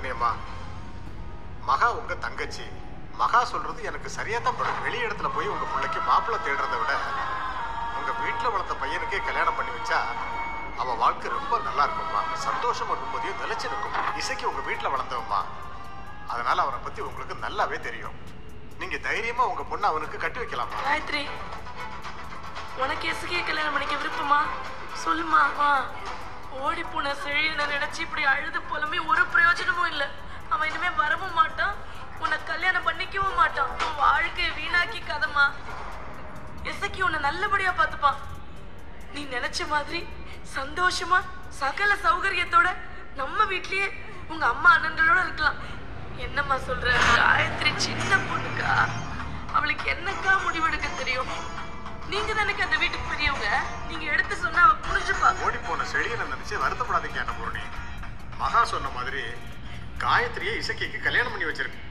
பூர்ணியம்மா, மகா உங்க தங்கச்சி. மகா சொல்றது எனக்கு சரியா தான் படும். வெளி இடத்துல போய் உங்க பிள்ளைக்கு மாப்பிள்ளை தேடுறதை விட உங்க வீட்டுல வளர்த்த பையனுக்கே கல்யாணம் பண்ணி வச்சா அவன் வாழ்க்கை ரொம்ப நல்லா இருக்கும்மா. சந்தோஷமா நிம்மதியும் நிலைச்சு இருக்கும். இசைக்கு உங்க வீட்டுல வளர்ந்தவம்மா, அதனால அவனை பத்தி உங்களுக்கு நல்லாவே தெரியும். நீங்க தைரியமா உங்க பொண்ணை அவனுக்கு கட்டி வைக்கலாமா? காயத்ரி, உனக்கு இசைக்கே கல்யாணம் பண்ணிக்க விருப்பமா? சொல்லுமா. ஓடி போன செழியனை நினைச்சு இப்படி அழுது புலம்பி ஒரு பிரயோஜனமும் இல்லை. அவன் இனிமே வரவும் மாட்டான், உன்னை கல்யாணம் பண்ணிக்கவும் மாட்டான். உன் வாழ்க்கையை வீணாக்கி கதமா. இசைக்கு உன்னை நல்லபடியா பார்த்துப்பான். நீ நினைச்ச மாதிரி சந்தோஷமா சகல சௌகரியத்தோட நம்ம வீட்லயே உங்க அம்மா அண்ணன்களோட இருக்கலாம். என்னம்மா சொல்ற? காயத்ரி சின்ன பொண்ணுக்கா, அவளுக்கு என்னக்கா முடிவெடுக்க தெரியும்? நீங்க தானே அந்த வீட்டுக்கு பெரியவங்க, நீங்க எடுத்து சொன்னா அவ புரிஞ்சுப்பா. ஓடி போன செழியனை நினைச்சு வருத்தப்படாதீங்க அண்ணன் பூர்ணி. மகா சொன்ன மாதிரி காயத்ரியை இசைக்கு கல்யாணம் பண்ணி வச்சிருக்கு.